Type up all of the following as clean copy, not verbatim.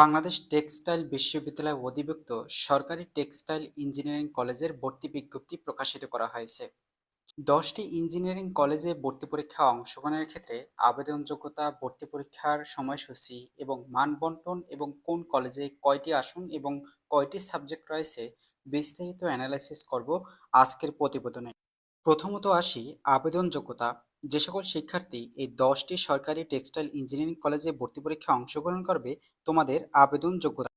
Bangladesh textile বিশ্ববিদ্যালয় অধিভুক্ত সরকারি টেক্সটাইল ইঞ্জিনিয়ারিং কলেজের ভর্তি বিজ্ঞপ্তি প্রকাশিত করা হয়েছে। 10টি ইঞ্জিনিয়ারিং কলেজে ভর্তি পরীক্ষায় অংশগ্রহণের ক্ষেত্রে আবেদন যোগ্যতা, ভর্তি পরীক্ষার সময়সূচি এবং মান বন্টন এবং কোন কলেজে কয়টি আসন এবং কয়টি সাবজেক্ট রয়েছে বিস্তারিত অ্যানালাইসিস করব আজকের প্রতিবেদনে। প্রথমত আসি আবেদন যোগ্যতা। যে সকল শিক্ষার্থী এই 10টি সরকারি টেক্সটাইল ইঞ্জিনিয়ারিং কলেজে ভর্তি পরীক্ষায় অংশগ্রহণ করবে, তোমাদের আবেদন যোগ্যতা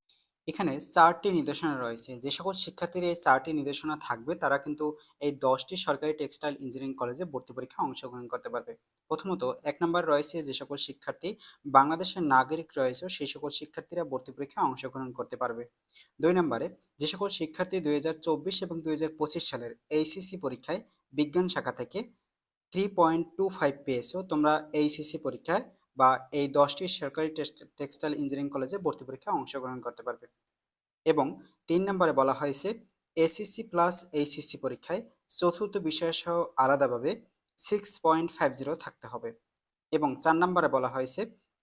এখানে 4টি নির্দেশনা রয়েছে। যে সকল শিক্ষার্থীর এই 4টি নির্দেশনা থাকবে তারা কিন্তু এই 10টি সরকারি টেক্সটাইল ইঞ্জিনিয়ারিং কলেজে ভর্তি পরীক্ষায় অংশগ্রহণ করতে পারবে। প্রথমত 1 নম্বর রয়েছে যে সকল শিক্ষার্থী বাংলাদেশের নাগরিক রয়েছে সেই সকল শিক্ষার্থীরা ভর্তি পরীক্ষায় অংশগ্রহণ করতে পারবে। 2 নম্বরে যে সকল শিক্ষার্থী 2024 এবং 2025 সালের এইচএসসি পরীক্ষায় বিজ্ঞান শাখা থেকে 3.25 পেয়েছো, তোমরা এইচএসসি পরীক্ষায় বা এই 10টি সরকারি টেক্সটাইল ইঞ্জিনিয়ারিং কলেজে ভর্তি পরীক্ষায় অংশগ্রহণ করতে পারবে। এবং 3 নম্বরে বলা হয়েছে এসএসসি প্লাস এইচএসসি পরীক্ষায় চতুর্থ বিষয়সহ আলাদাভাবে 6.50 থাকতে হবে। এবং 4 নম্বরে বলা হয়েছে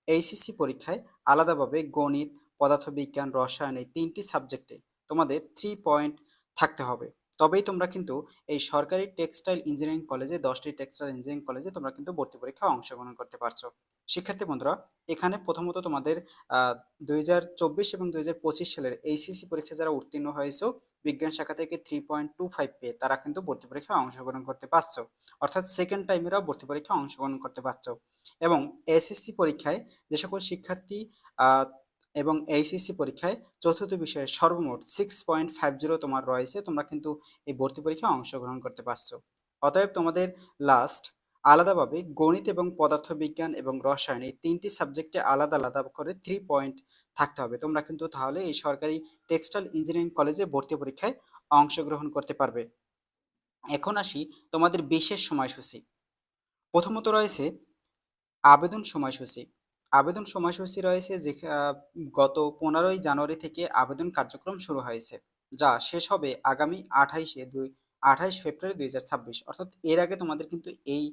এইচএসসি পরীক্ষায় আলাদাভাবে গণিত, পদার্থবিজ্ঞান, রসায়ন এই 3টি সাবজেক্টে তোমাদের 3 পয়েন্ট থাকতে হবে। তবেই তোমরা কিন্তু এই সরকারি টেক্সটাইল ইঞ্জিনিয়ারিং কলেজে 10টি টেক্সটাইল ইঞ্জিনিয়ারিং কলেজে তোমরা কিন্তু ভর্তি পরীক্ষায় অংশগ্রহণ করতে পারছো। শিক্ষার্থী বন্ধুরা, এখানে প্রথমত তোমাদের 2024 এবং 2025 সালের এইচএসসি পরীক্ষা যারা উত্তীর্ণ হয়েছো বিজ্ঞান শাখা থেকে 3.25 পেয়ে তারা কিন্তু ভর্তি পরীক্ষায় অংশগ্রহণ করতে পারছো। অর্থাৎ সেকেন্ড টাইমেরাও ভর্তি পরীক্ষায় অংশগ্রহণ করতে পারছো। এবং এসএসসি পরীক্ষায় যে সকল শিক্ষার্থী আহ, এবং এইচএসসি পরীক্ষায় চতুর্থ বিষয়ে সর্বমোট 6.50 তোমার রয়েছে, তোমরা কিন্তু এই ভর্তি পরীক্ষায় অংশগ্রহণ করতে পারছো। অতএব তোমাদের লাস্ট আলাদাভাবে গণিত এবং পদার্থবিজ্ঞান এবং রসায়ন এই 3টি সাবজেক্টে আলাদা আলাদা করে 3 পয়েন্ট থাকতে হবে। তোমরা কিন্তু তাহলে এই সরকারি টেক্সটাইল ইঞ্জিনিয়ারিং কলেজে ভর্তি পরীক্ষায় অংশগ্রহণ করতে পারবে। এখন আসি তোমাদের বিশেষ সময়সূচি। প্রথমত রয়েছে আবেদন সময়সূচি। আবেদন সময়সূচি রয়েছে যে গত 15ই জানুয়ারি থেকে আবেদন কার্যক্রম শুরু হয়েছে, যা শেষ হবে আগামী 28 ফেব্রুয়ারি 2026। অর্থাৎ এর আগে তোমাদের কিন্তু এই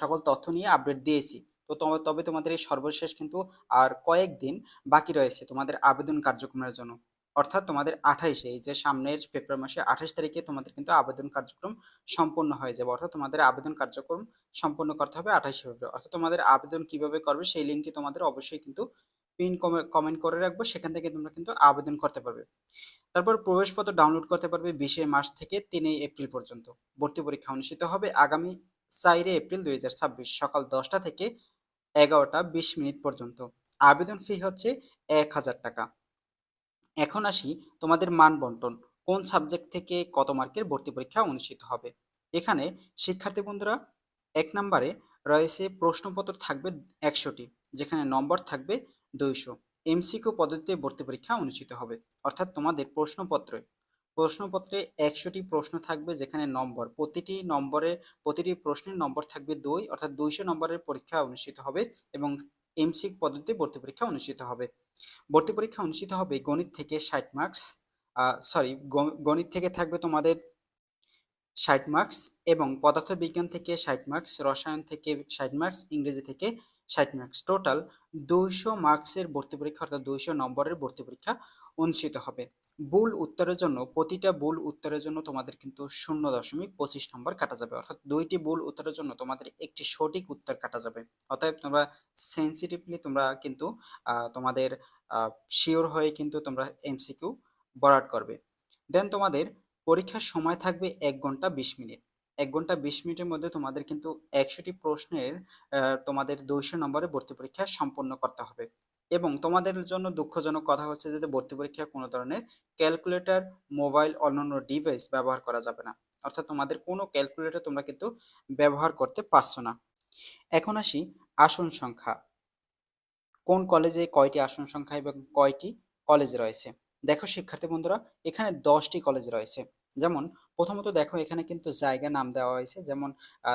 সকল তথ্য নিয়ে আপডেট দিয়েছি। তো তবে তোমাদের এই সর্বশেষ কিন্তু আর কয়েকদিন বাকি রয়েছে তোমাদের আবেদন কার্যক্রমের জন্য। অর্থাৎ তোমাদের 28 এই যে সামনের ফেব্রুয়ারি মাসে 28 তারিখে তোমাদের কিন্তু আবেদন কার্যক্রম সম্পন্ন হয়ে যাবে। অর্থাৎ তোমাদের আবেদন কার্যক্রম সম্পন্ন করতে হবে 28 ফেব্রুয়ারি। অর্থাৎ তোমাদের আবেদন কিভাবে করবে সেই লিঙ্কটি তোমাদের অবশ্যই কিন্তু পিন কমেন্ট করে রাখবো, সেখান থেকে তোমরা কিন্তু আবেদন করতে পারবে। তারপর প্রবেশপত্র ডাউনলোড করতে পারবে 20 মার্চ থেকে 3 এপ্রিল পর্যন্ত। ভর্তি পরীক্ষা অনুষ্ঠিত হবে আগামী 4 এপ্রিল 2026 সকাল 10টা থেকে 11টা 20 মিনিট পর্যন্ত। আবেদন ফি হচ্ছে 1000 টাকা। এখন আসি তোমাদের মান বন্টন। কোন সাবজেক্ট থেকে কত মার্কের ভর্তি পরীক্ষা অনুষ্ঠিত হবে। এখানে শিক্ষার্থী বন্ধুরা 1 নম্বরে রয়েছে প্রশ্নপত্র থাকবে 100টি, যেখানে নম্বর থাকবে 200। এমসিকিউ পদ্ধতিতে ভর্তি পরীক্ষা অনুষ্ঠিত হবে। অর্থাৎ তোমাদের প্রশ্নপত্রে 100টি প্রশ্ন থাকবে, যেখানে নম্বর প্রতিটি প্রশ্নের নম্বর থাকবে 2, অর্থাৎ 200 নম্বরের পরীক্ষা অনুষ্ঠিত হবে। এবং এমসিকিউ পদ্ধতিতে ভর্তি পরীক্ষা অনুষ্ঠিত হবে। ভর্তি পরীক্ষা অনুষ্ঠিত হবে গণিত থেকে 60 মার্কস, সরি, গণিত থেকে থাকবে তোমাদের 60 মার্কস এবং পদার্থবিজ্ঞান থেকে 60 মার্কস, রসায়ন থেকে 60 মার্কস, ইংরেজি থেকে 60 মার্কস। টোটাল 200 মার্কসের ভর্তি পরীক্ষা, অর্থাৎ 200 নম্বরের ভর্তি পরীক্ষা অনুষ্ঠিত হবে। প্রতিটা ভুল উত্তরের জন্য তোমাদের কিন্তু 0.25 নম্বর কাটা যাবে। অর্থাৎ 2টি ভুল উত্তরের জন্য তোমাদের একটি সঠিক উত্তর কাটা যাবে। অতএব তোমরা সেন্সিটিভলি তোমরা কিন্তু তোমাদের শিওর হয়ে কিন্তু তোমরা এমসিকিউ বরাদ করবে। দেন তোমাদের পরীক্ষার সময় থাকবে 1 ঘন্টা 20 মিনিট। 1 ঘন্টা 20 মিনিটের মধ্যে তোমাদের কিন্তু 100টি প্রশ্নের তোমাদের 200 নম্বরে ভর্তি পরীক্ষা সম্পন্ন করতে হবে। এবং তোমাদের জন্য দুঃখজনক কথা হচ্ছে যে ভর্তি পরীক্ষায় কোনো ধরনের ক্যালকুলেটর, মোবাইল, অন্যান্য ডিভাইস ব্যবহার করা যাবে না। অর্থাৎ তোমাদের কোনো ক্যালকুলেটর তোমরা কিন্তু ব্যবহার করতে পারছো না। এখন আসি আসন সংখ্যা। কোন কলেজে কয়টি আসন সংখ্যা এবং কয়টি কলেজ রয়েছে। দেখো শিক্ষার্থী বন্ধুরা, এখানে 10টি কলেজ রয়েছে। যেমন প্রথমত দেখো এখানে কিন্তু জায়গা নাম দেওয়া হয়েছে। যেমন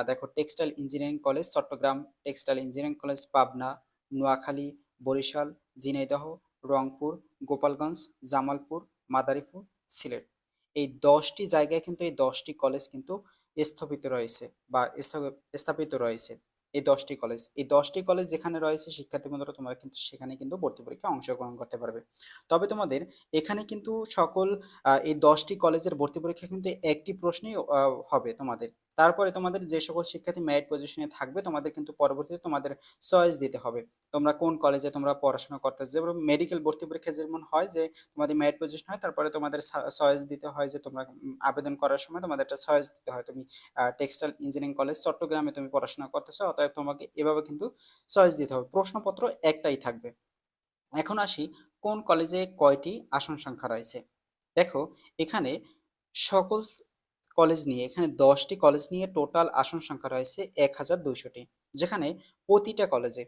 দেখো textile engineering college Chattogram, textile engineering college Pabna, Noakhali, Barishal, Jhenaidah, Rangpur, Gopalganj, Jamalpur, Madaripur, Sylhet. এই 10টি জায়গায় কিন্তু এই 10টি কলেজ কিন্তু স্থাপিত রয়েছে বা স্থাপিত রয়েছে। এই ১০টি কলেজ। এই ১০টি কলেজ যেখানে রয়েছে শিক্ষার্থী বন্ধুরা তোমরা কিন্তু সেখানে কিন্তু ভর্তি পরীক্ষায় অংশগ্রহণ করতে পারবে। তবে তোমাদের এখানে কিন্তু সকল এই ১০টি কলেজের ভর্তি পরীক্ষা কিন্তু একটি প্রশ্নেই হবে তোমাদের। তারপরে তোমাদের যে সকল শিক্ষার্থী মেরিট পজিশনে থাকবে তোমাদের কিন্তু পরবর্তীতে তোমাদের চয়েস দিতে হবে। তোমরা কোন কলেজে তোমরা পড়াশোনা করতে যেমন মেডিকেল ভর্তি পরীক্ষা যেমন হয় যে তোমাদের মেরিট পজিশন হয় তারপরে তোমাদের চয়েস দিতে হয় যে তোমরা আবেদন করার সময় তোমাদের একটা চয়েস দিতে হয়। তুমি টেক্সটাইল ইঞ্জিনিয়ারিং কলেজ চট্টগ্রামে তুমি পড়াশোনা করতেছো অতএব তোমাকে এভাবে কিন্তু চয়েস দিতে হবে। প্রশ্নপত্র একটাই থাকবে। এখন আসি কোন কলেজে কয়টি আসন সংখ্যা রয়েছে। দেখো এখানে সকল কলেজ নিয়ে এখানে 10টি কলেজ নিয়ে টোটাল আসন সংখ্যা রয়েছে 1200টি, যেখানে প্রতিটা কলেজে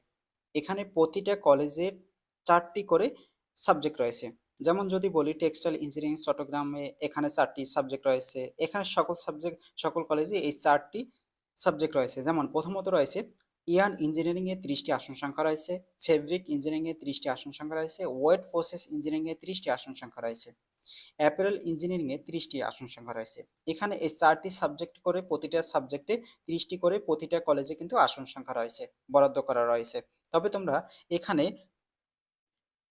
প্রতিটা কলেজে 4টি করে সাবজেক্ট রয়েছে। যেমন যদি বলি টেক্সটাইল ইঞ্জিনিয়ারিং চট্টগ্রামে এখানে 4টি সাবজেক্ট রয়েছে। এখানে সকল কলেজে এই 4টি সাবজেক্ট রয়েছে। যেমন প্রথমত রয়েছে ইয়ার্ন ইঞ্জিনিয়ারিং এ 30টি আসন সংখ্যা রয়েছে, ফেব্রিক ইঞ্জিনিয়ারিং এ 30টি আসন সংখ্যা রয়েছে, ওয়েট প্রসেস ইঞ্জিনিয়ারিং এ 30টি আসন সংখ্যা রয়েছে, অ্যাপারেল ইঞ্জিনিয়ারিং এ 30টি আসন সংখ্যা রয়েছে। এখানে এই 4টি সাবজেক্ট করে প্রতিটা সাবজেক্টে 30টি করে প্রতিটা কলেজে কিন্তু আসন সংখ্যা রয়েছে, বরাদ্দ করা রয়েছে। তবে তোমরা এখানে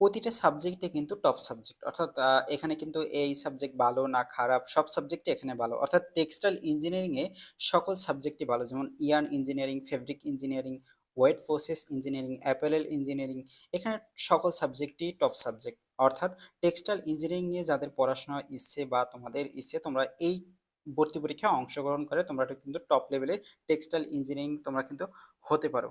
প্রতিটা সাবজেক্টে কিন্তু টপ সাবজেক্ট, অর্থাৎ এখানে কিন্তু এই সাবজেক্ট ভালো না খারাপ সব সাবজেক্টই এখানে ভালো, অর্থাৎ টেক্সটাইল ইঞ্জিনিয়ারিং এ সকল সাবজেক্টই ভালো। যেমন yarn engineering, fabric engineering, wet process engineering, apparel engineering, এখানে সকল সাবজেক্টই টপ সাবজেক্ট। অর্থাৎ টেক্সটাইল ইঞ্জিনিয়ারিং নিয়ে যাদের পড়াশোনার ইচ্ছে বা তোমাদের ইচ্ছে তোমরা এই ভর্তি পরীক্ষায় অংশগ্রহণ করে তোমরা কিন্তু টপ লেভেলে টেক্সটাইল ইঞ্জিনিয়ারিং তোমরা কিন্তু হতে পারো।